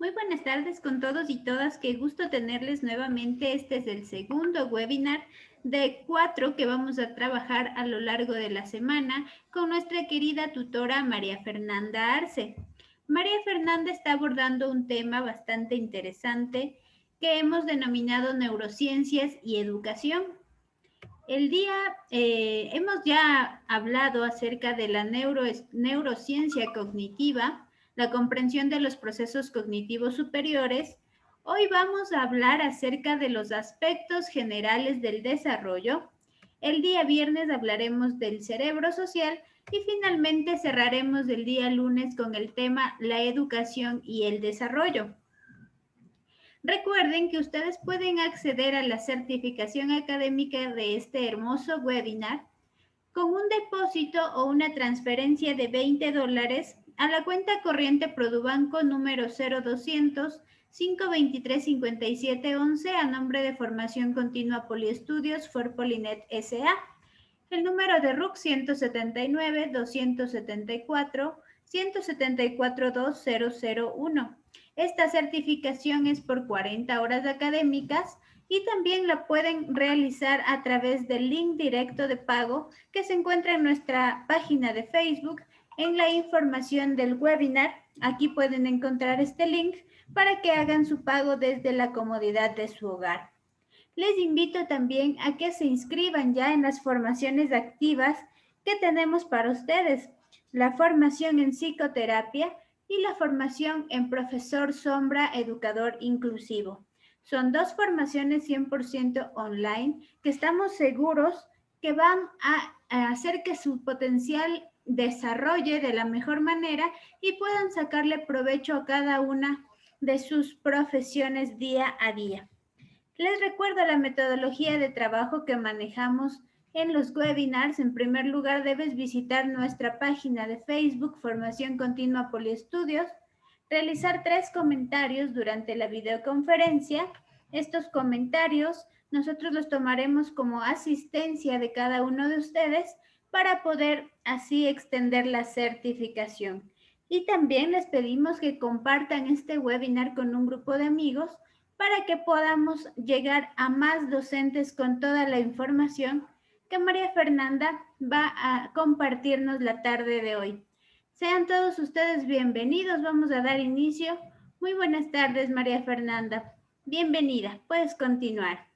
Muy buenas tardes con todos y todas. Qué gusto tenerles nuevamente. Este es el segundo webinar de 4 que vamos a trabajar a lo largo de la semana con nuestra querida tutora María Fernanda Arce. María Fernanda está abordando un tema bastante interesante que hemos denominado neurociencias y educación. Hemos ya hablado acerca de la neurociencia cognitiva, la comprensión de los procesos cognitivos superiores. Hoy vamos a hablar acerca de los aspectos generales del desarrollo. El día viernes hablaremos del cerebro social y finalmente cerraremos el día lunes con el tema la educación y el desarrollo. Recuerden que ustedes pueden acceder a la certificación académica de este hermoso webinar con un depósito o una transferencia de $20 a la cuenta corriente Produbanco número 0200 523 5711 a nombre de Formación Continua Poliestudios for Polinet SA. El número de RUC 179 274 174 2001. Esta certificación es por 40 horas académicas y también la pueden realizar a través del link directo de pago que se encuentra en nuestra página de Facebook en la información del webinar. Aquí pueden encontrar este link para que hagan su pago desde la comodidad de su hogar. Les invito también a que se inscriban ya en las formaciones activas que tenemos para ustedes, la formación en psicoterapia y la formación en profesor sombra educador inclusivo. Son dos formaciones 100% online que estamos seguros que van a hacer que su potencial desarrolle de la mejor manera y puedan sacarle provecho a cada una de sus profesiones día a día. Les recuerdo la metodología de trabajo que manejamos en los webinars. En primer lugar, debes visitar nuestra página de Facebook, Formación Continua Poliestudios, realizar 3 comentarios durante la videoconferencia. Estos comentarios nosotros los tomaremos como asistencia de cada uno de ustedes para poder así extender la certificación. Y también les pedimos que compartan este webinar con un grupo de amigos para que podamos llegar a más docentes con toda la información que María Fernanda va a compartirnos la tarde de hoy. Sean todos ustedes bienvenidos, vamos a dar inicio. Muy buenas tardes, María Fernanda. Bienvenida, puedes continuar.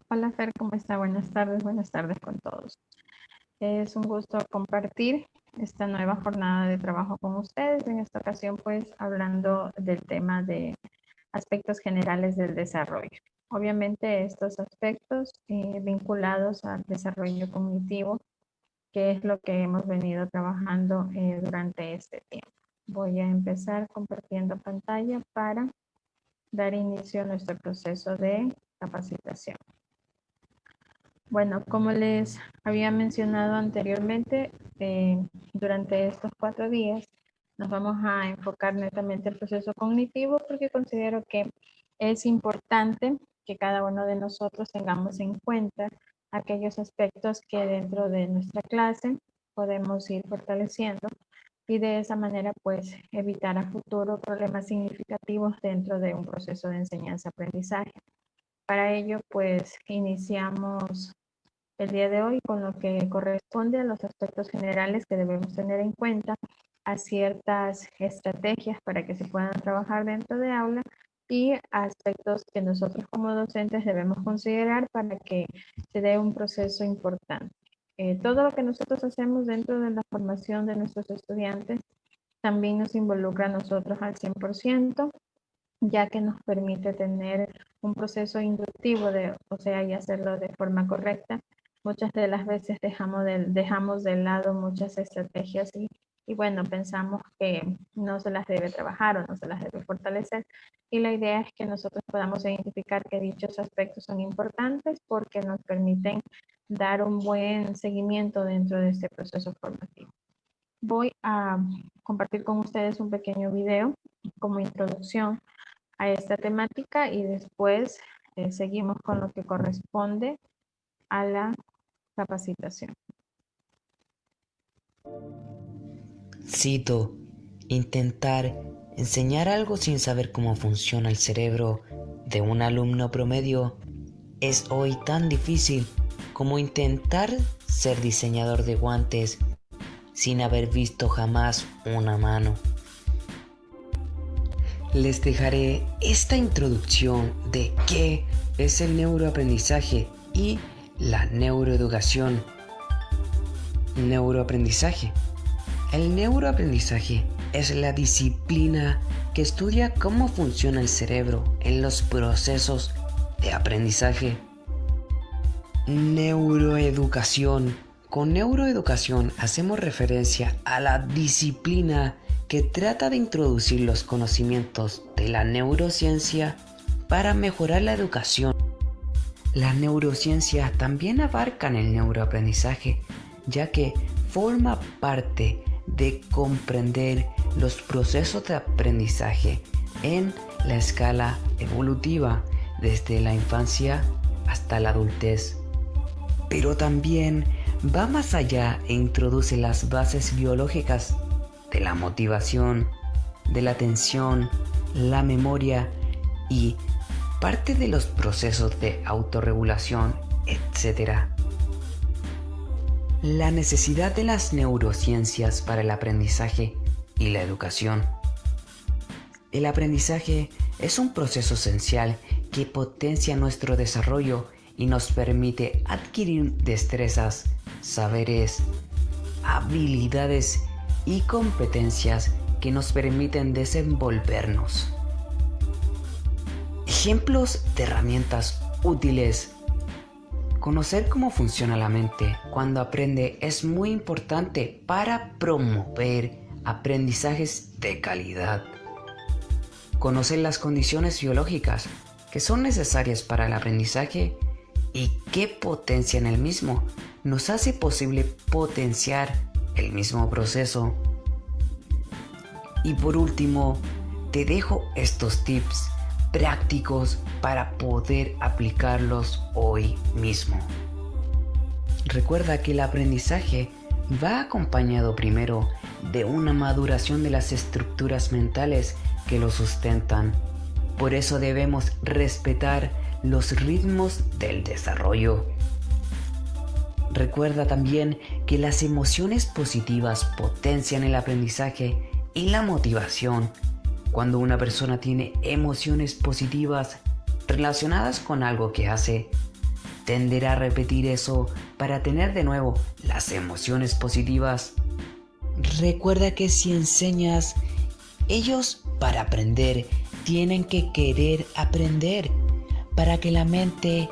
Hola Fer, ¿cómo está? Buenas tardes con todos. Es un gusto compartir esta nueva jornada de trabajo con ustedes. En esta ocasión, pues, hablando del tema de aspectos generales del desarrollo. Obviamente, estos aspectos vinculados al desarrollo cognitivo, que es lo que hemos venido trabajando durante este tiempo. Voy a empezar compartiendo pantalla para dar inicio a nuestro proceso de capacitación. Bueno, como les había mencionado anteriormente, durante estos 4 días nos vamos a enfocar netamente en el proceso cognitivo porque considero que es importante que cada uno de nosotros tengamos en cuenta aquellos aspectos que dentro de nuestra clase podemos ir fortaleciendo y de esa manera pues evitar a futuro problemas significativos dentro de un proceso de enseñanza-aprendizaje. Para ello pues iniciamos el día de hoy con lo que corresponde a los aspectos generales que debemos tener en cuenta, a ciertas estrategias para que se puedan trabajar dentro de aula y aspectos que nosotros como docentes debemos considerar para que se dé un proceso importante. Todo lo que nosotros hacemos dentro de la formación de nuestros estudiantes también nos involucra a nosotros al 100%, ya que nos permite tener un proceso inductivo, o sea, y hacerlo de forma correcta. Muchas de las veces dejamos de lado muchas estrategias y bueno, pensamos que no se las debe trabajar o no se las debe fortalecer. Y la idea es que nosotros podamos identificar que dichos aspectos son importantes porque nos permiten dar un buen seguimiento dentro de este proceso formativo. Voy a compartir con ustedes un pequeño video como introducción a esta temática y después seguimos con lo que corresponde a la capacitación. Cito, intentar Enseñar algo sin saber cómo funciona el cerebro de un alumno promedio es hoy tan difícil como intentar ser diseñador de guantes sin haber visto jamás una mano. Les dejaré esta introducción de qué es el neuroaprendizaje y la neuroeducación. Neuroaprendizaje. El neuroaprendizaje es la disciplina que estudia cómo funciona el cerebro en los procesos de aprendizaje. Neuroeducación. Con neuroeducación hacemos referencia a la disciplina que trata de introducir los conocimientos de la neurociencia para mejorar la educación. La neurociencia también abarca el neuroaprendizaje, ya que forma parte de comprender los procesos de aprendizaje en la escala evolutiva desde la infancia hasta la adultez. Pero también va más allá e introduce las bases biológicas de la motivación, de la atención, la memoria y parte de los procesos de autorregulación, etc. La necesidad de las neurociencias para el aprendizaje y la educación. El aprendizaje es un proceso esencial que potencia nuestro desarrollo y nos permite adquirir destrezas, saberes, habilidades y competencias que nos permiten desenvolvernos. Ejemplos de herramientas útiles. Conocer cómo funciona la mente cuando aprende es muy importante para promover aprendizajes de calidad. Conocer las condiciones biológicas que son necesarias para el aprendizaje y que potencian el mismo nos hace posible potenciar el mismo proceso. Y por último, te dejo estos tips prácticos para poder aplicarlos hoy mismo. Recuerda que el aprendizaje va acompañado primero de una maduración de las estructuras mentales que lo sustentan. Por eso debemos respetar los ritmos del desarrollo. Recuerda también que las emociones positivas potencian el aprendizaje y la motivación. Cuando una persona tiene emociones positivas relacionadas con algo que hace, tenderá a repetir eso para tener de nuevo las emociones positivas. Recuerda que si enseñas, ellos para aprender tienen que querer aprender. Para que la mente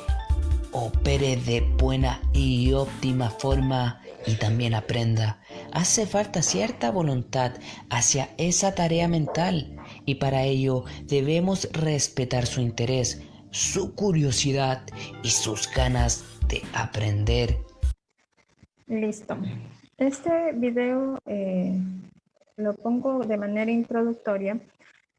opere de buena y óptima forma y también aprenda, hace falta cierta voluntad hacia esa tarea mental y para ello debemos respetar su interés, su curiosidad y sus ganas de aprender. Listo. Este video lo pongo de manera introductoria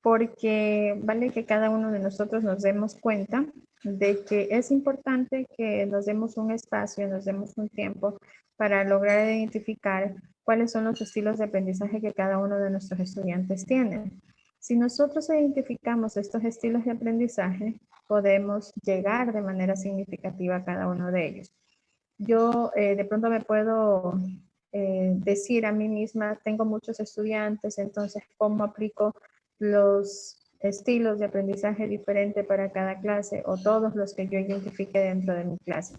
porque vale que cada uno de nosotros nos demos cuenta de que es importante que nos demos un espacio, nos demos un tiempo para lograr identificar cuáles son los estilos de aprendizaje que cada uno de nuestros estudiantes tiene. Si nosotros identificamos estos estilos de aprendizaje, podemos llegar de manera significativa a cada uno de ellos. Yo de pronto me puedo decir a mí misma, tengo muchos estudiantes, entonces, ¿cómo aplico los estilos de aprendizaje diferentes para cada clase o todos los que yo identifique dentro de mi clase?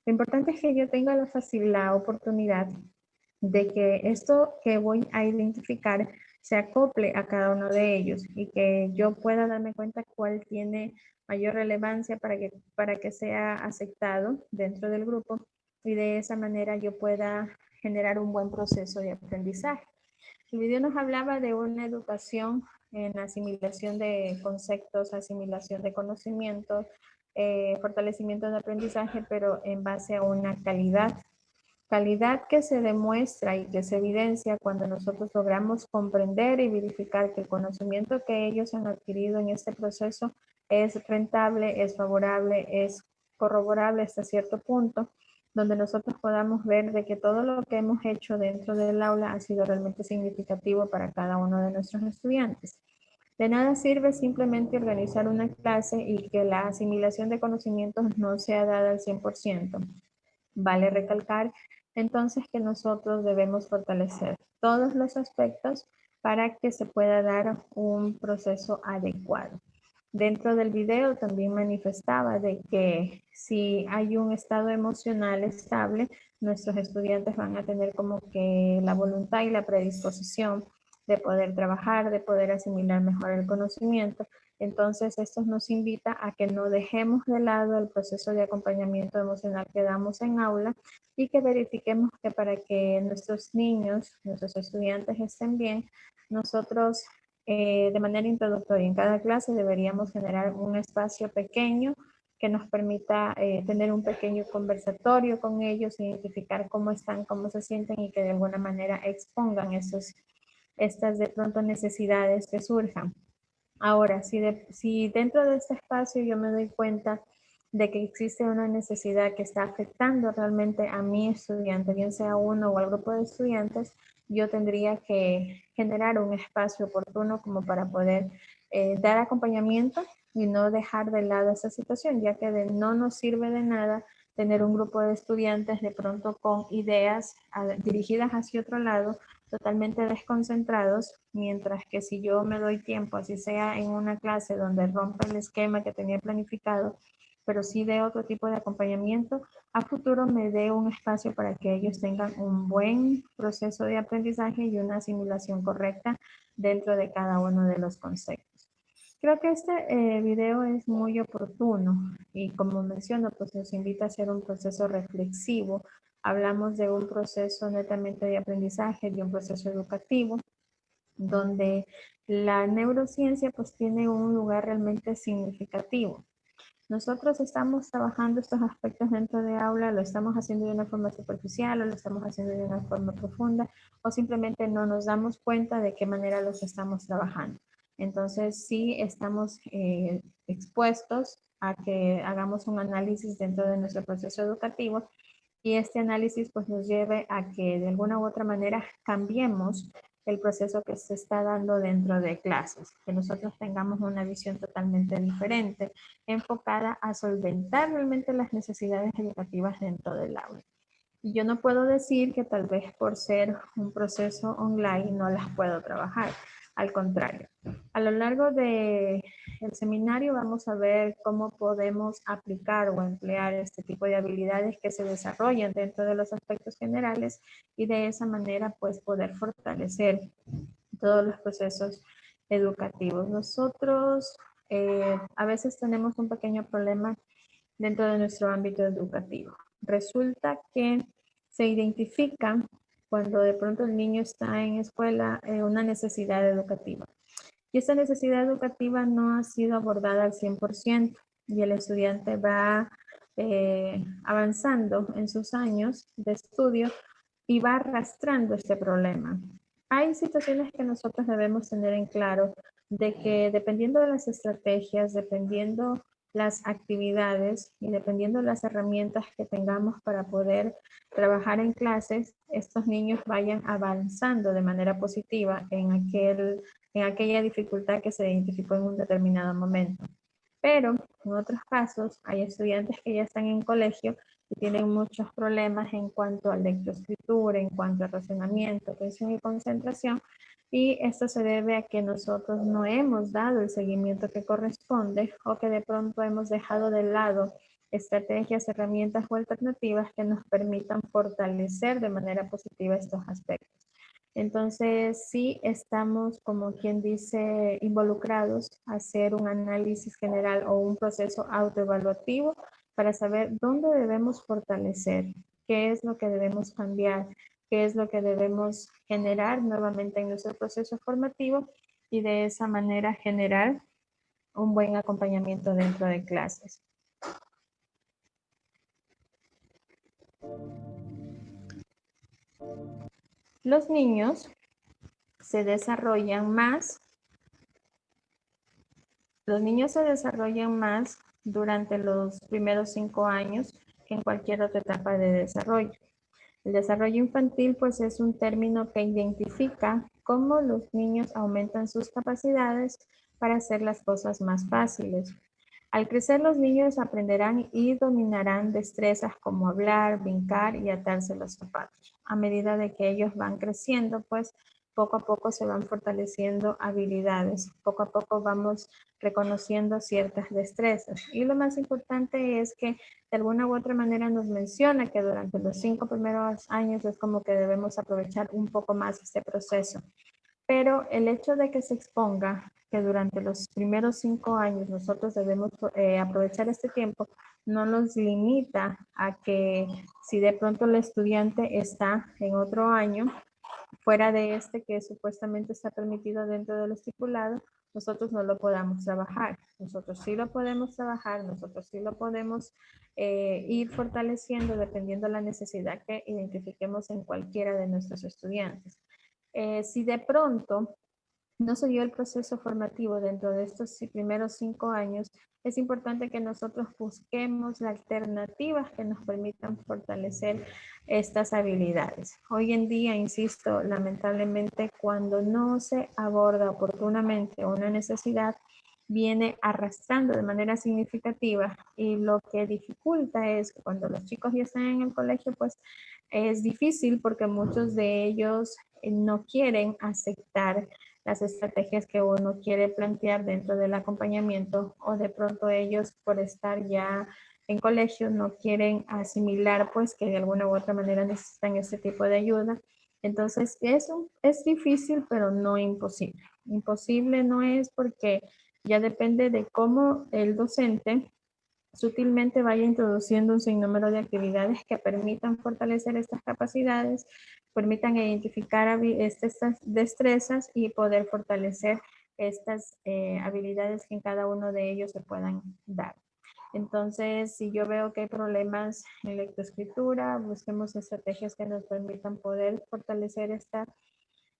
Lo importante es que yo tenga la oportunidad de que esto que voy a identificar se acople a cada uno de ellos y que yo pueda darme cuenta cuál tiene mayor relevancia para que sea aceptado dentro del grupo y de esa manera yo pueda generar un buen proceso de aprendizaje. El video nos hablaba de una educación en asimilación de conceptos, asimilación de conocimientos, fortalecimiento de aprendizaje, pero en base a una calidad que se demuestra y que se evidencia cuando nosotros logramos comprender y verificar que el conocimiento que ellos han adquirido en este proceso es rentable, es favorable, es corroborable hasta cierto punto, donde nosotros podamos ver de que todo lo que hemos hecho dentro del aula ha sido realmente significativo para cada uno de nuestros estudiantes. De nada sirve simplemente organizar una clase y que la asimilación de conocimientos no sea dada al 100%. Vale recalcar entonces que nosotros debemos fortalecer todos los aspectos para que se pueda dar un proceso adecuado. Dentro del video también manifestaba de que si hay un estado emocional estable, nuestros estudiantes van a tener como que la voluntad y la predisposición de poder trabajar, de poder asimilar mejor el conocimiento. Entonces, esto nos invita a que no dejemos de lado el proceso de acompañamiento emocional que damos en aula y que verifiquemos que para que nuestros niños, nuestros estudiantes estén bien, nosotros de manera introductoria en cada clase deberíamos generar un espacio pequeño que nos permita tener un pequeño conversatorio con ellos, identificar cómo están, cómo se sienten y que de alguna manera expongan estas de pronto necesidades que surjan. Ahora, si dentro de este espacio yo me doy cuenta de que existe una necesidad que está afectando realmente a mi estudiante, bien sea uno o al grupo de estudiantes, yo tendría que generar un espacio oportuno como para poder dar acompañamiento y no dejar de lado esa situación, ya que no nos sirve de nada tener un grupo de estudiantes de pronto con ideas dirigidas hacia otro lado, totalmente desconcentrados, mientras que si yo me doy tiempo, así sea en una clase donde rompa el esquema que tenía planificado, pero sí de otro tipo de acompañamiento, a futuro me dé un espacio para que ellos tengan un buen proceso de aprendizaje y una asimilación correcta dentro de cada uno de los conceptos. Creo que este video es muy oportuno y como menciono, pues nos invita a hacer un proceso reflexivo. Hablamos de un proceso netamente de aprendizaje, de un proceso educativo, donde la neurociencia pues tiene un lugar realmente significativo. Nosotros estamos trabajando estos aspectos dentro de aula, lo estamos haciendo de una forma superficial o lo estamos haciendo de una forma profunda o simplemente no nos damos cuenta de qué manera los estamos trabajando. Entonces sí estamos expuestos a que hagamos un análisis dentro de nuestro proceso educativo y este análisis pues nos lleve a que de alguna u otra manera cambiemos el proceso que se está dando dentro de clases, que nosotros tengamos una visión totalmente diferente, enfocada a solventar realmente las necesidades educativas dentro del aula. Y yo no puedo decir que tal vez por ser un proceso online no las puedo trabajar. Al contrario, a lo largo del seminario vamos a ver cómo podemos aplicar o emplear este tipo de habilidades que se desarrollan dentro de los aspectos generales y de esa manera pues poder fortalecer todos los procesos educativos. Nosotros a veces tenemos un pequeño problema dentro de nuestro ámbito educativo. Resulta que se identifica cuando de pronto el niño está en escuela una necesidad educativa. Y esta necesidad educativa no ha sido abordada al 100% y el estudiante va avanzando en sus años de estudio y va arrastrando este problema. Hay situaciones que nosotros debemos tener en claro de que dependiendo de las estrategias, dependiendo las actividades y dependiendo las herramientas que tengamos para poder trabajar en clases, estos niños vayan avanzando de manera positiva en aquella dificultad que se identificó en un determinado momento. Pero en otros casos hay estudiantes que ya están en colegio y tienen muchos problemas en cuanto a lectoescritura, en cuanto a razonamiento, atención y concentración, y esto se debe a que nosotros no hemos dado el seguimiento que corresponde o que de pronto hemos dejado de lado estrategias, herramientas o alternativas que nos permitan fortalecer de manera positiva estos aspectos. Entonces, sí estamos, como quien dice, involucrados a hacer un análisis general o un proceso autoevaluativo para saber dónde debemos fortalecer, qué es lo que debemos cambiar, qué es lo que debemos generar nuevamente en nuestro proceso formativo y de esa manera generar un buen acompañamiento dentro de clases. Los niños se desarrollan más durante los primeros 5 años que en cualquier otra etapa de desarrollo. El desarrollo infantil pues es un término que identifica cómo los niños aumentan sus capacidades para hacer las cosas más fáciles. Al crecer, los niños aprenderán y dominarán destrezas como hablar, brincar y atarse los zapatos. A medida de que ellos van creciendo, pues poco a poco se van fortaleciendo habilidades, poco a poco vamos reconociendo ciertas destrezas. Y lo más importante es que de alguna u otra manera nos menciona que durante los 5 primeros años es como que debemos aprovechar un poco más este proceso. Pero el hecho de que se exponga que durante los primeros 5 años nosotros debemos aprovechar este tiempo, no nos limita a que si de pronto el estudiante está en otro año, fuera de este que supuestamente está permitido dentro del estipulado, nosotros no lo podamos trabajar. Nosotros sí lo podemos trabajar, nosotros sí lo podemos ir fortaleciendo dependiendo de la necesidad que identifiquemos en cualquiera de nuestros estudiantes. Si de pronto no se dio el proceso formativo dentro de estos primeros 5 años, es importante que nosotros busquemos alternativas que nos permitan fortalecer estas habilidades. Hoy en día, insisto, lamentablemente, cuando no se aborda oportunamente una necesidad, viene arrastrando de manera significativa y lo que dificulta es que cuando los chicos ya están en el colegio, pues es difícil porque muchos de ellos no quieren aceptar las estrategias que uno quiere plantear dentro del acompañamiento o de pronto ellos por estar ya en colegio no quieren asimilar pues que de alguna u otra manera necesitan este tipo de ayuda. Entonces eso es difícil pero no imposible. Imposible no es porque ya depende de cómo el docente sutilmente vaya introduciendo un sinnúmero de actividades que permitan fortalecer estas capacidades, permitan identificar estas destrezas y poder fortalecer estas habilidades que en cada uno de ellos se puedan dar. Entonces, si yo veo que hay problemas en lectoescritura, busquemos estrategias que nos permitan poder fortalecer esta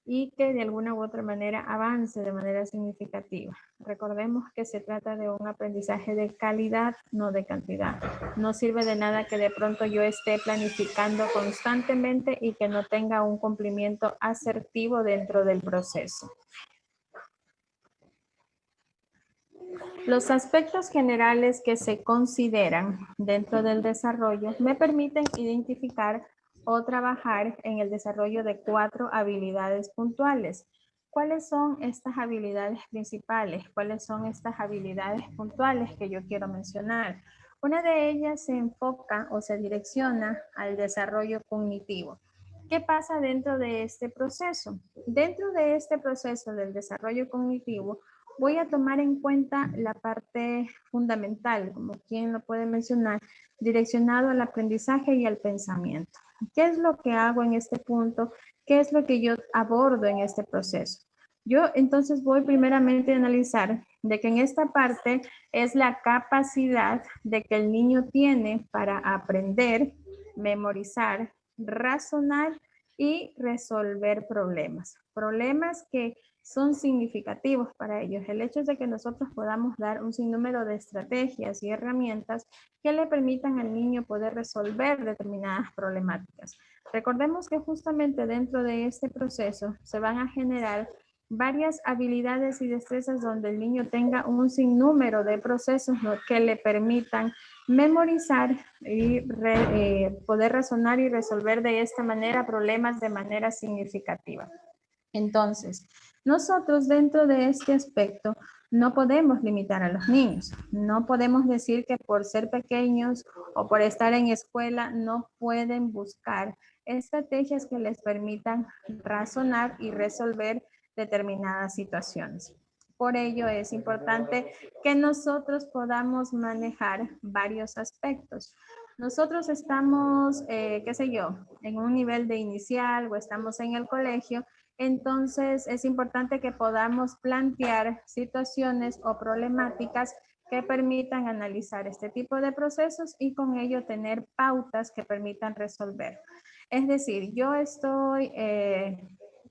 y que de alguna u otra manera avance de manera significativa. Recordemos que se trata de un aprendizaje de calidad, no de cantidad. No sirve de nada que de pronto yo esté planificando constantemente y que no tenga un cumplimiento asertivo dentro del proceso. Los aspectos generales que se consideran dentro del desarrollo me permiten identificar o trabajar en el desarrollo de 4 habilidades puntuales. ¿Cuáles son estas habilidades principales? ¿Cuáles son estas habilidades puntuales que yo quiero mencionar? Una de ellas se enfoca o se direcciona al desarrollo cognitivo. ¿Qué pasa dentro de este proceso? Dentro de este proceso del desarrollo cognitivo, voy a tomar en cuenta la parte fundamental, como quien lo puede mencionar, direccionado al aprendizaje y al pensamiento. ¿Qué es lo que hago en este punto? ¿Qué es lo que yo abordo en este proceso? Yo entonces voy primeramente a analizar de que en esta parte es la capacidad de que el niño tiene para aprender, memorizar, razonar y resolver problemas. Problemas que son significativos para ellos. El hecho es de que nosotros podamos dar un sinnúmero de estrategias y herramientas que le permitan al niño poder resolver determinadas problemáticas. Recordemos que justamente dentro de este proceso se van a generar varias habilidades y destrezas donde el niño tenga un sinnúmero de procesos que le permitan memorizar y poder razonar y resolver de esta manera problemas de manera significativa. Entonces, nosotros dentro de este aspecto no podemos limitar a los niños. No podemos decir que por ser pequeños o por estar en escuela no pueden buscar estrategias que les permitan razonar y resolver determinadas situaciones. Por ello es importante que nosotros podamos manejar varios aspectos. Nosotros estamos, qué sé yo, en un nivel de inicial o estamos en el colegio, entonces es importante que podamos plantear situaciones o problemáticas que permitan analizar este tipo de procesos y con ello tener pautas que permitan resolver. Es decir, yo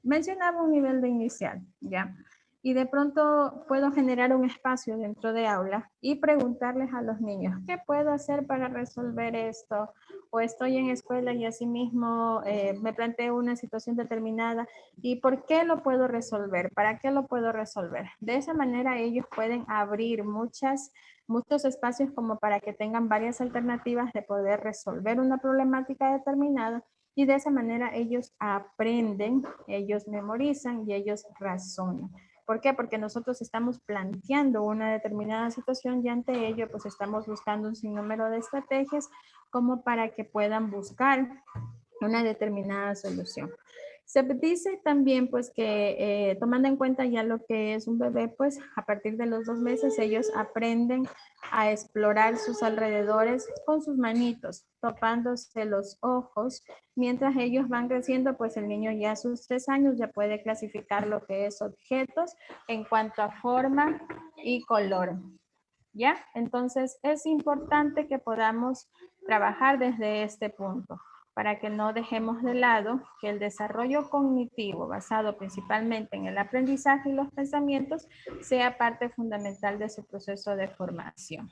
mencionaba un nivel de inicial, ¿ya? y de pronto puedo generar un espacio dentro de aula y preguntarles a los niños, ¿qué puedo hacer para resolver esto? O estoy en escuela y asimismo me planteo una situación determinada y ¿por qué lo puedo resolver? ¿Para qué lo puedo resolver? De esa manera ellos pueden abrir muchos espacios como para que tengan varias alternativas de poder resolver una problemática determinada y de esa manera ellos aprenden, ellos memorizan y ellos razonan. ¿Por qué? Porque nosotros estamos planteando una determinada situación y ante ello pues estamos buscando un sinnúmero de estrategias como para que puedan buscar una determinada solución. Se dice también pues que tomando en cuenta ya lo que es un bebé, pues a partir de los 2 meses ellos aprenden a explorar sus alrededores con sus manitos, topándose los ojos. Mientras ellos van creciendo, pues el niño ya a sus 3 años ya puede clasificar lo que es objetos en cuanto a forma y color. ¿Ya? Entonces es importante que podamos trabajar desde este punto para que no dejemos de lado que el desarrollo cognitivo basado principalmente en el aprendizaje y los pensamientos sea parte fundamental de su proceso de formación.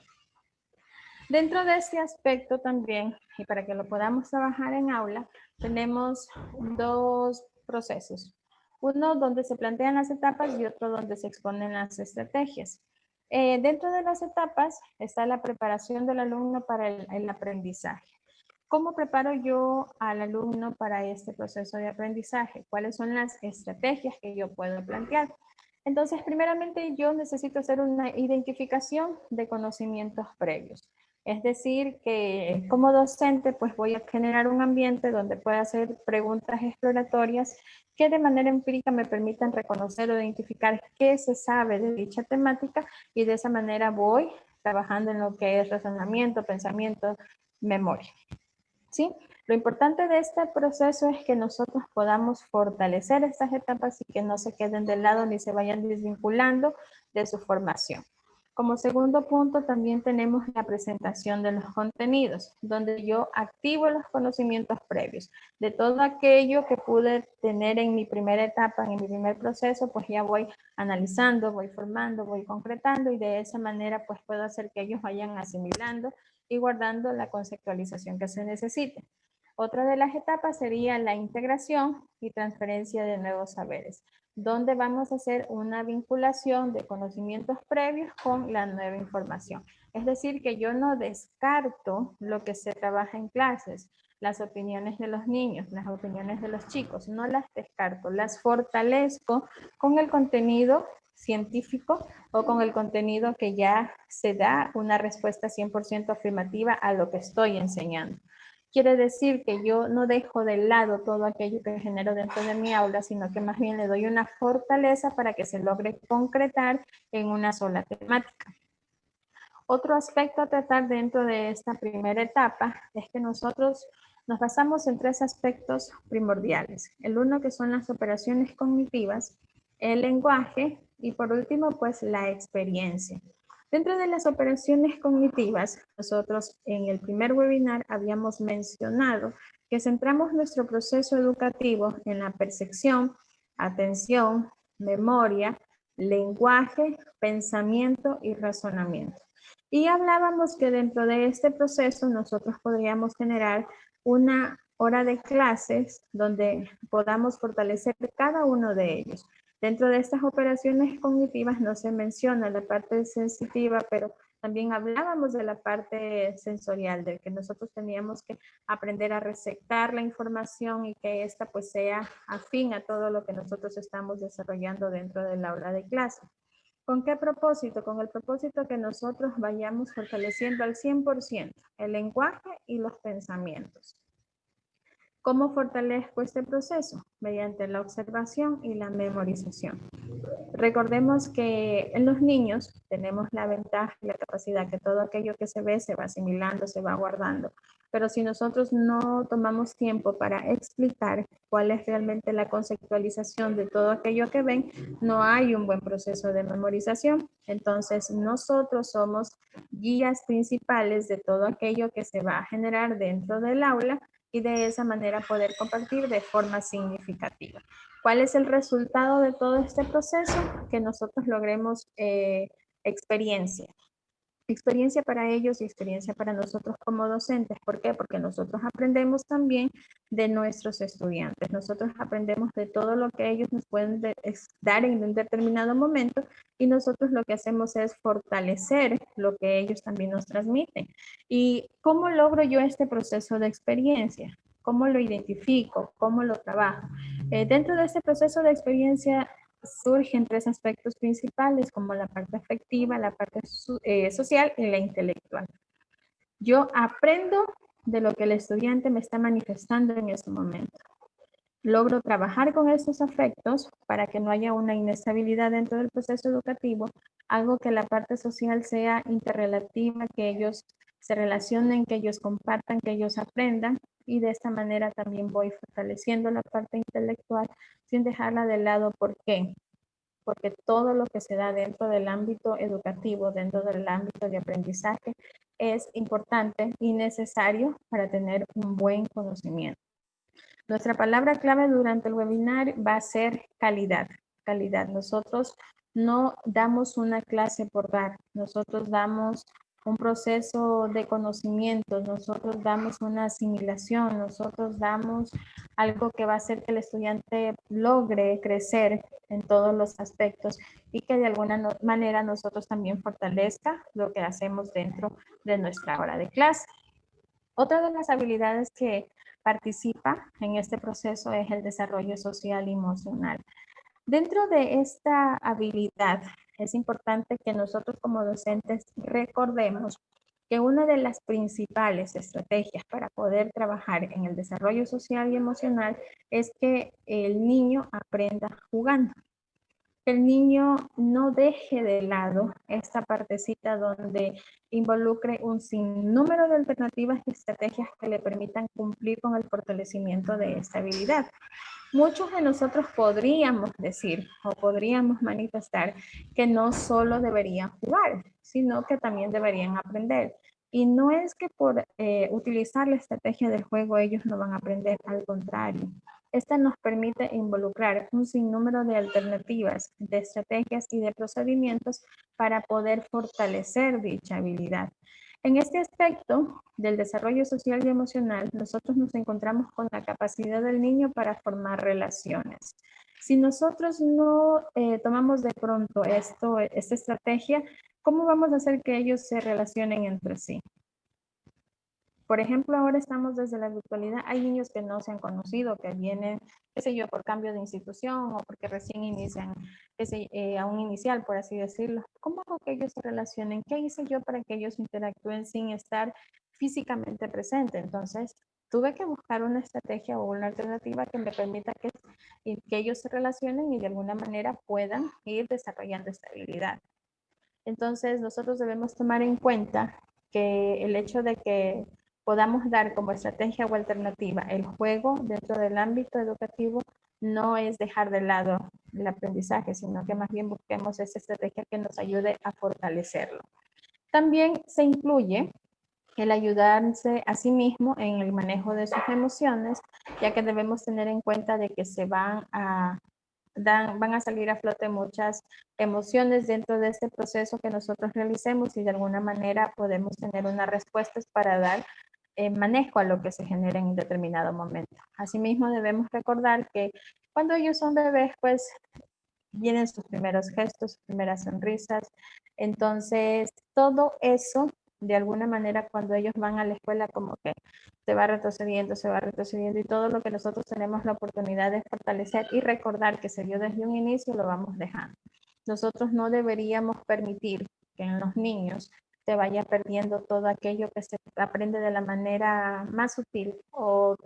Dentro de este aspecto también, y para que lo podamos trabajar en aula, tenemos 2 procesos. Uno donde se plantean las etapas y otro donde se exponen las estrategias. Dentro de las etapas está la preparación del alumno para el aprendizaje. ¿Cómo preparo yo al alumno para este proceso de aprendizaje? ¿Cuáles son las estrategias que yo puedo plantear? Entonces, primeramente yo necesito hacer una identificación de conocimientos previos. Es decir, que como docente pues voy a generar un ambiente donde pueda hacer preguntas exploratorias que de manera empírica me permitan reconocer o identificar qué se sabe de dicha temática y de esa manera voy trabajando en lo que es razonamiento, pensamiento, memoria. ¿Sí? Lo importante de este proceso es que nosotros podamos fortalecer estas etapas y que no se queden de lado ni se vayan desvinculando de su formación. Como segundo punto, también tenemos la presentación de los contenidos, donde yo activo los conocimientos previos. De todo aquello que pude tener en mi primera etapa, en mi primer proceso, pues ya voy analizando, voy formando, voy concretando y de esa manera pues puedo hacer que ellos vayan asimilando y guardando la conceptualización que se necesite. Otra de las etapas sería la integración y transferencia de nuevos saberes, donde vamos a hacer una vinculación de conocimientos previos con la nueva información. Es decir, que yo no descarto lo que se trabaja en clases, las opiniones de los niños, las opiniones de los chicos, no las descarto, las fortalezco con el contenido científico o con el contenido que ya se da una respuesta 100% afirmativa a lo que estoy enseñando. Quiere decir que yo no dejo de lado todo aquello que genero dentro de mi aula, sino que más bien le doy una fortaleza para que se logre concretar en una sola temática. Otro aspecto a tratar dentro de esta primera etapa es que nosotros nos basamos en 3 aspectos primordiales. El uno que son las operaciones cognitivas, el lenguaje y por último pues la experiencia. Dentro de las operaciones cognitivas, nosotros en el primer webinar habíamos mencionado que centramos nuestro proceso educativo en la percepción, atención, memoria, lenguaje, pensamiento y razonamiento. Y hablábamos que dentro de este proceso nosotros podríamos generar una hora de clases donde podamos fortalecer cada uno de ellos. Dentro de estas operaciones cognitivas no se menciona la parte sensitiva, pero también hablábamos de la parte sensorial, de que nosotros teníamos que aprender a receptar la información y que ésta pues sea afín a todo lo que nosotros estamos desarrollando dentro del aula de clase. ¿Con qué propósito? Con el propósito que nosotros vayamos fortaleciendo al 100% el lenguaje y los pensamientos. ¿Cómo fortalezco este proceso? Mediante la observación y la memorización. Recordemos que en los niños tenemos la ventaja y la capacidad que todo aquello que se ve se va asimilando, se va guardando. Pero si nosotros no tomamos tiempo para explicar cuál es realmente la conceptualización de todo aquello que ven, no hay un buen proceso de memorización. Entonces, nosotros somos guías principales de todo aquello que se va a generar dentro del aula y de esa manera poder compartir de forma significativa. ¿Cuál es el resultado de todo este proceso? Que nosotros logremos experiencia. Experiencia para ellos y experiencia para nosotros como docentes. ¿Por qué? Porque nosotros aprendemos también de nuestros estudiantes. Nosotros aprendemos de todo lo que ellos nos pueden dar en un determinado momento y nosotros lo que hacemos es fortalecer lo que ellos también nos transmiten. ¿Y cómo logro yo este proceso de experiencia? ¿Cómo lo identifico? ¿Cómo lo trabajo? Dentro de este proceso de experiencia surgen tres aspectos principales como la parte afectiva, la parte social y la intelectual. Yo aprendo de lo que el estudiante me está manifestando en ese momento. Logro trabajar con esos afectos para que no haya una inestabilidad dentro del proceso educativo, hago que la parte social sea interrelativa, que ellos se relacionen, que ellos compartan, que ellos aprendan y de esta manera también voy fortaleciendo la parte intelectual sin dejarla de lado. ¿Por qué? Porque todo lo que se da dentro del ámbito educativo, dentro del ámbito de aprendizaje, es importante y necesario para tener un buen conocimiento. Nuestra palabra clave durante el webinar va a ser calidad. Calidad. Nosotros no damos una clase por dar, nosotros damos un proceso de conocimiento, nosotros damos una asimilación, nosotros damos algo que va a hacer que el estudiante logre crecer en todos los aspectos y que de alguna manera nosotros también fortalezca lo que hacemos dentro de nuestra hora de clase. Otra de las habilidades que participa en este proceso es el desarrollo social y emocional. Dentro de esta habilidad es importante que nosotros como docentes recordemos que una de las principales estrategias para poder trabajar en el desarrollo social y emocional es que el niño aprenda jugando. Que el niño no deje de lado esta partecita donde involucre un sinnúmero de alternativas y estrategias que le permitan cumplir con el fortalecimiento de esta habilidad. Muchos de nosotros podríamos decir o podríamos manifestar que no solo deberían jugar, sino que también deberían aprender. Y no es que por utilizar la estrategia del juego ellos no van a aprender, al contrario. Esta nos permite involucrar un sinnúmero de alternativas, de estrategias y de procedimientos para poder fortalecer dicha habilidad. En este aspecto del desarrollo social y emocional, nosotros nos encontramos con la capacidad del niño para formar relaciones. Si nosotros no tomamos de pronto esta estrategia, ¿cómo vamos a hacer que ellos se relacionen entre sí? Por ejemplo, ahora estamos desde la virtualidad, hay niños que no se han conocido, que vienen, qué sé yo, por cambio de institución o porque recién inician a un inicial, por así decirlo. ¿Cómo hago que ellos se relacionen? ¿Qué hice yo para que ellos interactúen sin estar físicamente presente? Entonces, tuve que buscar una estrategia o una alternativa que me permita que ellos se relacionen y de alguna manera puedan ir desarrollando esta habilidad. Entonces, nosotros debemos tomar en cuenta que el hecho de que podamos dar como estrategia o alternativa el juego dentro del ámbito educativo no es dejar de lado el aprendizaje, sino que más bien busquemos esa estrategia que nos ayude a fortalecerlo. También se incluye el ayudarse a sí mismo en el manejo de sus emociones, ya que debemos tener en cuenta de que van a salir a flote muchas emociones dentro de este proceso que nosotros realicemos y de alguna manera podemos tener unas respuestas para dar manejo a lo que se genera en un determinado momento. Asimismo, debemos recordar que cuando ellos son bebés, pues vienen sus primeros gestos, sus primeras sonrisas. Entonces, todo eso, de alguna manera, cuando ellos van a la escuela, como que se va retrocediendo y todo lo que nosotros tenemos la oportunidad de fortalecer y recordar que se dio desde un inicio, lo vamos dejando. Nosotros no deberíamos permitir que en los niños se vaya perdiendo todo aquello que se aprende de la manera más sutil o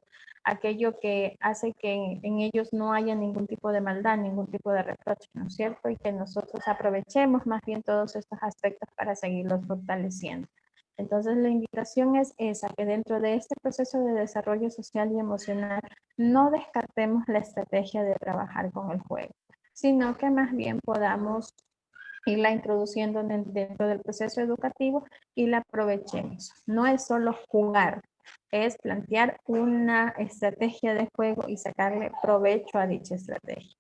aquello que hace que en ellos no haya ningún tipo de maldad, ningún tipo de reproche, ¿no es cierto? Y que nosotros aprovechemos más bien todos estos aspectos para seguirlos fortaleciendo. Entonces, la invitación es esa, que dentro de este proceso de desarrollo social y emocional no descartemos la estrategia de trabajar con el juego, sino que más bien podamos irla introduciendo dentro del proceso educativo y la aprovechemos. No es solo jugar, es plantear una estrategia de juego y sacarle provecho a dicha estrategia.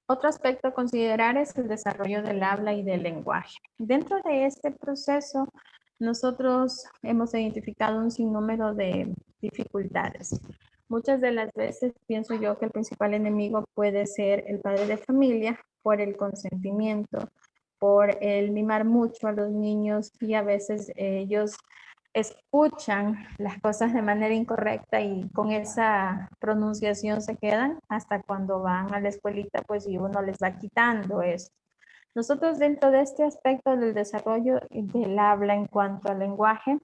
Otro aspecto a considerar es el desarrollo del habla y del lenguaje. Dentro de este proceso, nosotros hemos identificado un sinnúmero de dificultades. Muchas de las veces pienso yo que el principal enemigo puede ser el padre de familia por el consentimiento, por el mimar mucho a los niños y a veces ellos escuchan las cosas de manera incorrecta y con esa pronunciación se quedan hasta cuando van a la escuelita, pues y uno les va quitando eso. Nosotros dentro de este aspecto del desarrollo del habla en cuanto al lenguaje,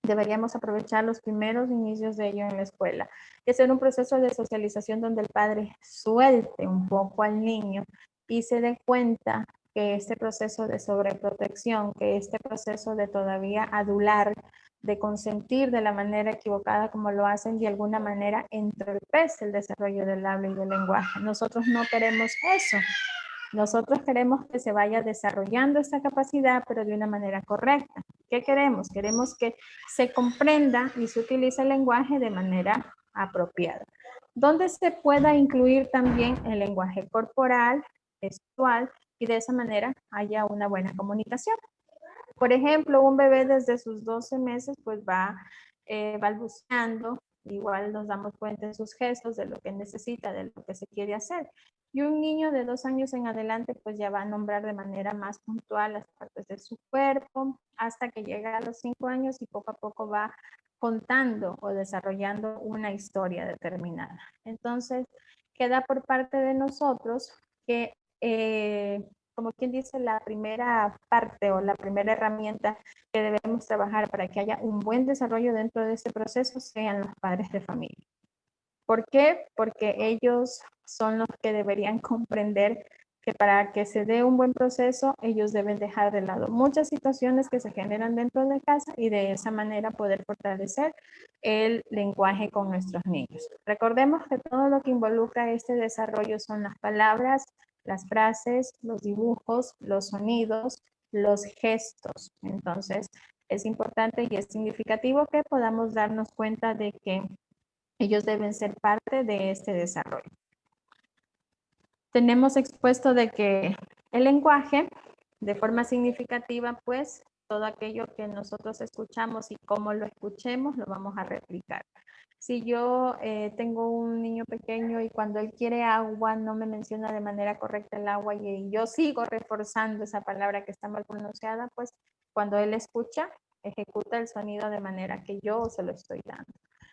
deberíamos aprovechar los primeros inicios de ello en la escuela y hacer un proceso de socialización donde el padre suelte un poco al niño y se dé cuenta que este proceso de sobreprotección, que este proceso de todavía adular, de consentir de la manera equivocada como lo hacen, de alguna manera entorpece el desarrollo del habla y del lenguaje. Nosotros no queremos eso. Nosotros queremos que se vaya desarrollando esta capacidad, pero de una manera correcta. ¿Qué queremos? Queremos que se comprenda y se utilice el lenguaje de manera apropiada, donde se pueda incluir también el lenguaje corporal, gestual, y de esa manera haya una buena comunicación. Por ejemplo, un bebé desde sus 12 meses pues va balbuceando, igual nos damos cuenta en sus gestos de lo que necesita, de lo que se quiere hacer. Y un niño de 2 años en adelante pues ya va a nombrar de manera más puntual las partes de su cuerpo hasta que llega a los 5 años y poco a poco va contando o desarrollando una historia determinada. Entonces, queda por parte de nosotros que como quien dice, la primera parte o la primera herramienta que debemos trabajar para que haya un buen desarrollo dentro de este proceso sean los padres de familia. ¿Por qué? Porque ellos son los que deberían comprender que para que se dé un buen proceso, ellos deben dejar de lado muchas situaciones que se generan dentro de casa y de esa manera poder fortalecer el lenguaje con nuestros niños. Recordemos que todo lo que involucra este desarrollo son las palabras, las frases, los dibujos, los sonidos, los gestos. Entonces, es importante y es significativo que podamos darnos cuenta de que ellos deben ser parte de este desarrollo. Tenemos expuesto de que el lenguaje, de forma significativa, pues todo aquello que nosotros escuchamos y cómo lo escuchemos, lo vamos a replicar. Si yo tengo un niño pequeño y cuando él quiere agua no me menciona de manera correcta el agua y yo sigo reforzando esa palabra que está mal pronunciada, pues cuando él escucha, ejecuta el sonido de manera que yo se lo estoy dando.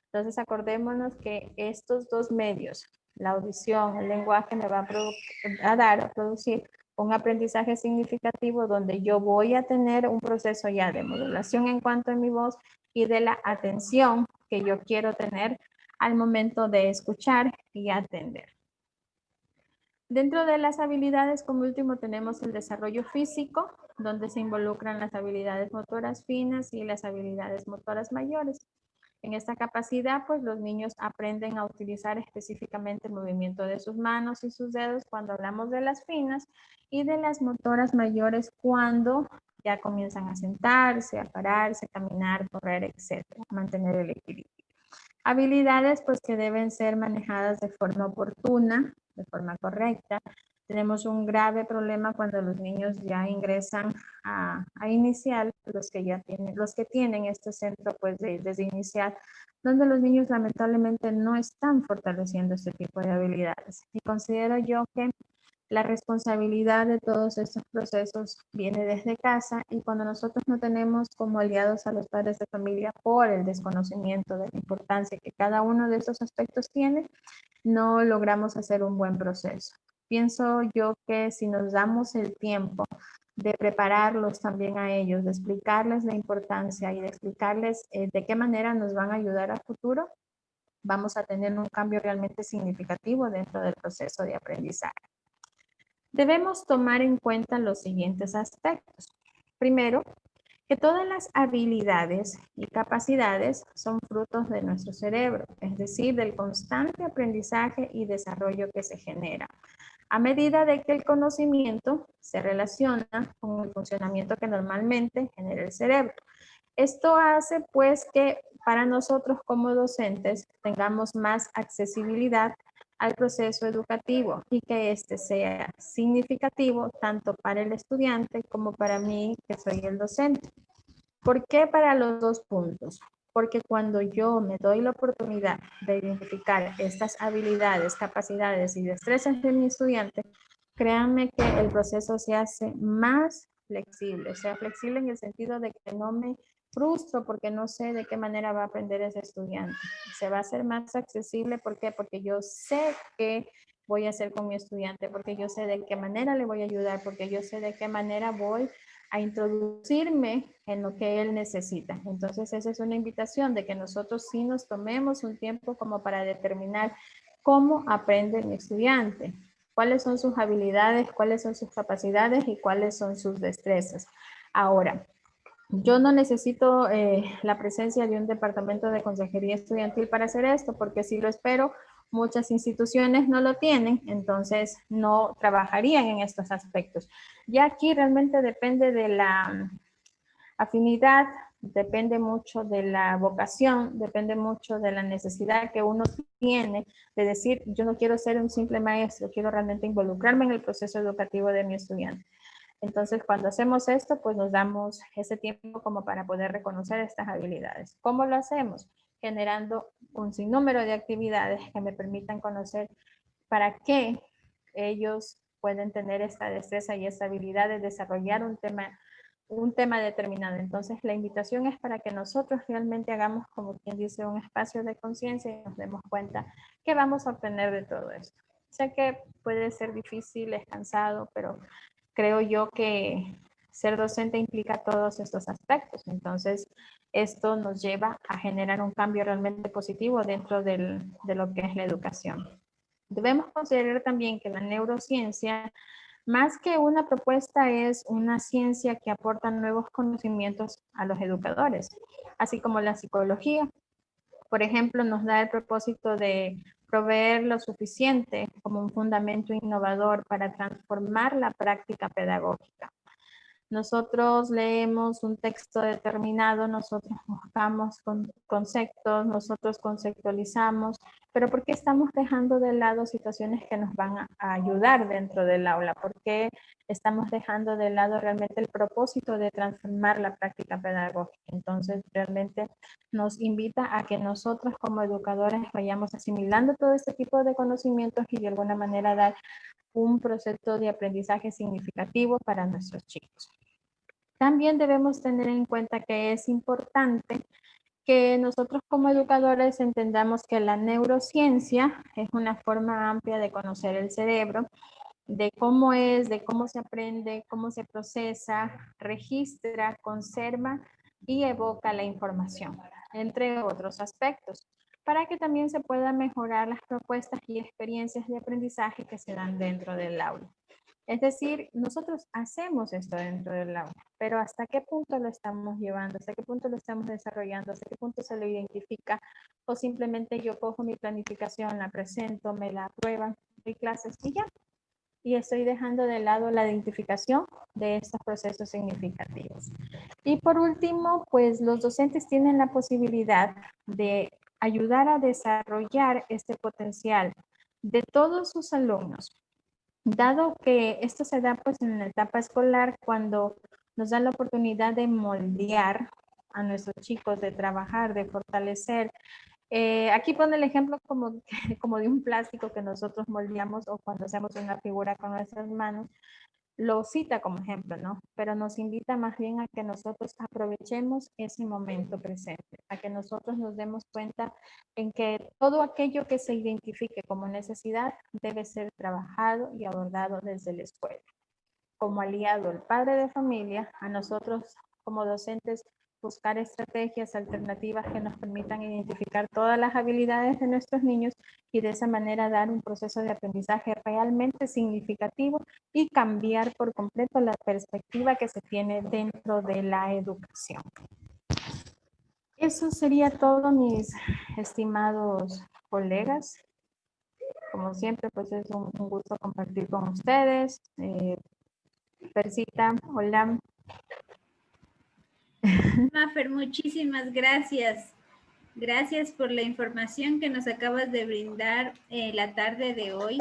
Entonces acordémonos que estos dos medios, la audición, el lenguaje, me va a producir un aprendizaje significativo donde yo voy a tener un proceso ya de modulación en cuanto a mi voz y de la atención que yo quiero tener al momento de escuchar y atender. Dentro de las habilidades, como último, tenemos el desarrollo físico, donde se involucran las habilidades motoras finas y las habilidades motoras mayores. En esta capacidad, pues los niños aprenden a utilizar específicamente el movimiento de sus manos y sus dedos cuando hablamos de las finas y de las motoras mayores cuando ya comienzan a sentarse, a pararse, a caminar, correr, etcétera, mantener el equilibrio. Habilidades pues que deben ser manejadas de forma oportuna, de forma correcta. Tenemos un grave problema cuando los niños ya ingresan a inicial, los que tienen este centro pues desde inicial, donde los niños lamentablemente no están fortaleciendo este tipo de habilidades. Y considero yo que la responsabilidad de todos estos procesos viene desde casa y cuando nosotros no tenemos como aliados a los padres de familia por el desconocimiento de la importancia que cada uno de estos aspectos tiene, no logramos hacer un buen proceso. Pienso yo que si nos damos el tiempo de prepararlos también a ellos, de explicarles la importancia y de explicarles de qué manera nos van a ayudar a futuro, vamos a tener un cambio realmente significativo dentro del proceso de aprendizaje. Debemos tomar en cuenta los siguientes aspectos. Primero, que todas las habilidades y capacidades son frutos de nuestro cerebro, es decir, del constante aprendizaje y desarrollo que se genera. A medida de que el conocimiento se relaciona con el funcionamiento que normalmente genera el cerebro. Esto hace pues que para nosotros como docentes tengamos más accesibilidad al proceso educativo y que este sea significativo tanto para el estudiante como para mí que soy el docente. ¿Por qué para los dos puntos? Porque cuando yo me doy la oportunidad de identificar estas habilidades, capacidades y destrezas de mi estudiante, créanme que el proceso se hace más flexible, o sea, flexible en el sentido de que no me frustro porque no sé de qué manera va a aprender ese estudiante. Se va a hacer más accesible, ¿por qué? Porque yo sé qué voy a hacer con mi estudiante, porque yo sé de qué manera le voy a ayudar, porque yo sé de qué manera voy a introducirme en lo que él necesita. Entonces, esa es una invitación de que nosotros sí nos tomemos un tiempo como para determinar cómo aprende mi estudiante, cuáles son sus habilidades, cuáles son sus capacidades y cuáles son sus destrezas. Ahora, yo no necesito la presencia de un departamento de consejería estudiantil para hacer esto, porque si lo espero, muchas instituciones no lo tienen, entonces no trabajarían en estos aspectos. Ya aquí realmente depende de la afinidad, depende mucho de la vocación, depende mucho de la necesidad que uno tiene de decir, yo no quiero ser un simple maestro, quiero realmente involucrarme en el proceso educativo de mi estudiante. Entonces, cuando hacemos esto, pues nos damos ese tiempo como para poder reconocer estas habilidades. ¿Cómo lo hacemos? Generando un sinnúmero de actividades que me permitan conocer para qué ellos pueden tener esta destreza y esta habilidad de desarrollar un tema determinado. Entonces, la invitación es para que nosotros realmente hagamos, como quien dice, un espacio de conciencia y nos demos cuenta que vamos a obtener de todo esto. Sé que puede ser difícil, es cansado, pero creo yo que ser docente implica todos estos aspectos. Entonces, esto nos lleva a generar un cambio realmente positivo dentro de lo que es la educación. Debemos considerar también que la neurociencia, más que una propuesta, es una ciencia que aporta nuevos conocimientos a los educadores, así como la psicología. Por ejemplo, nos da el propósito de proveer lo suficiente como un fundamento innovador para transformar la práctica pedagógica. Nosotros leemos un texto determinado, nosotros buscamos conceptos, nosotros conceptualizamos, pero ¿por qué estamos dejando de lado situaciones que nos van a ayudar dentro del aula? ¿Por qué estamos dejando de lado realmente el propósito de transformar la práctica pedagógica? Entonces, realmente nos invita a que nosotros como educadores vayamos asimilando todo este tipo de conocimientos y de alguna manera dar un proceso de aprendizaje significativo para nuestros chicos. También debemos tener en cuenta que es importante que nosotros como educadores entendamos que la neurociencia es una forma amplia de conocer el cerebro, de cómo es, de cómo se aprende, cómo se procesa, registra, conserva y evoca la información, entre otros aspectos, para que también se puedan mejorar las propuestas y experiencias de aprendizaje que se dan dentro del aula. Es decir, nosotros hacemos esto dentro del aula, pero ¿hasta qué punto lo estamos llevando? ¿Hasta qué punto lo estamos desarrollando? ¿Hasta qué punto se lo identifica? O simplemente yo cojo mi planificación, la presento, me la aprueban, doy clases y ya. Y estoy dejando de lado la identificación de estos procesos significativos. Y por último, pues los docentes tienen la posibilidad de ayudar a desarrollar este potencial de todos sus alumnos. Dado que esto se da pues en la etapa escolar, cuando nos dan la oportunidad de moldear a nuestros chicos, de trabajar, de fortalecer. Aquí pone el ejemplo como, como de un plástico que nosotros moldeamos o cuando hacemos una figura con nuestras manos. Lo cita como ejemplo, ¿no? Pero nos invita más bien a que nosotros aprovechemos ese momento presente, a que nosotros nos demos cuenta en que todo aquello que se identifique como necesidad debe ser trabajado y abordado desde la escuela. Como aliado el padre de familia, a nosotros como docentes buscar estrategias alternativas que nos permitan identificar todas las habilidades de nuestros niños y de esa manera dar un proceso de aprendizaje realmente significativo y cambiar por completo la perspectiva que se tiene dentro de la educación. Eso sería todo, mis estimados colegas. Como siempre, pues es un gusto compartir con ustedes. Persita, hola. Mafer, muchísimas gracias. Gracias por la información que nos acabas de brindar la tarde de hoy.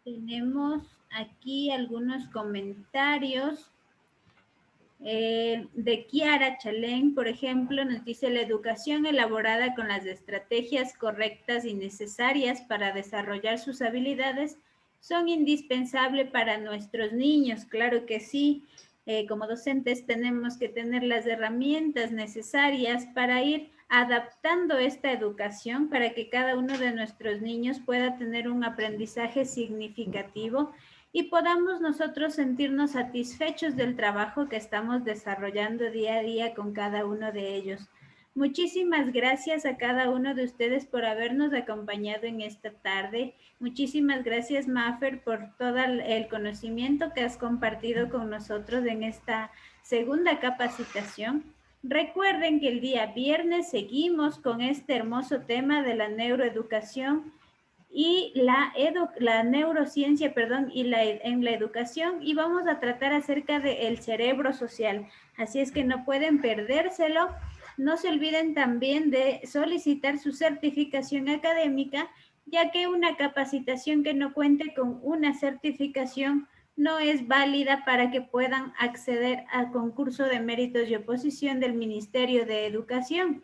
Tenemos aquí algunos comentarios. De Kiara Chalén, por ejemplo, nos dice: la educación elaborada con las estrategias correctas y necesarias para desarrollar sus habilidades son indispensables para nuestros niños. Claro que sí. Como docentes tenemos que tener las herramientas necesarias para ir adaptando esta educación para que cada uno de nuestros niños pueda tener un aprendizaje significativo y podamos nosotros sentirnos satisfechos del trabajo que estamos desarrollando día a día con cada uno de ellos. Muchísimas gracias a cada uno de ustedes por habernos acompañado en esta tarde. Muchísimas gracias, Mafer, por todo el conocimiento que has compartido con nosotros en esta segunda capacitación. Recuerden que el día viernes seguimos con este hermoso tema de la neuroeducación y la neurociencia, en la educación, y vamos a tratar acerca del cerebro social. Así es que no pueden perdérselo. No se olviden también de solicitar su certificación académica, ya que una capacitación que no cuente con una certificación no es válida para que puedan acceder al concurso de méritos y oposición del Ministerio de Educación.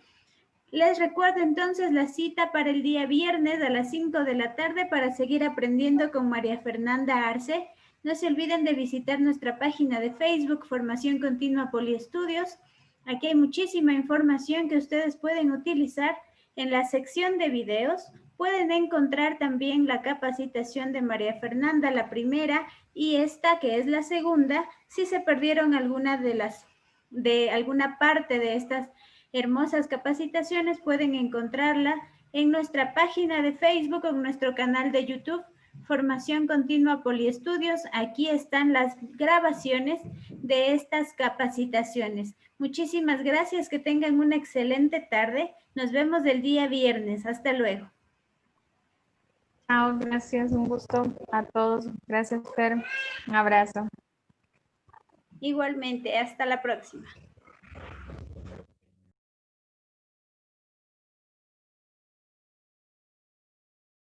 Les recuerdo entonces la cita para el día viernes a las 5 de la tarde para seguir aprendiendo con María Fernanda Arce. No se olviden de visitar nuestra página de Facebook, Formación Continua Poliestudios. Aquí hay muchísima información que ustedes pueden utilizar. En la sección de videos pueden encontrar también la capacitación de María Fernanda, la primera, y esta que es la segunda. Si se perdieron alguna alguna parte de estas hermosas capacitaciones, pueden encontrarla en nuestra página de Facebook o en nuestro canal de YouTube, Formación Continua Poliestudios. Aquí están las grabaciones de estas capacitaciones. Muchísimas gracias, que tengan una excelente tarde. Nos vemos el día viernes. Hasta luego. Chao, gracias, un gusto a todos. Gracias, Fer. Un abrazo. Igualmente, hasta la próxima.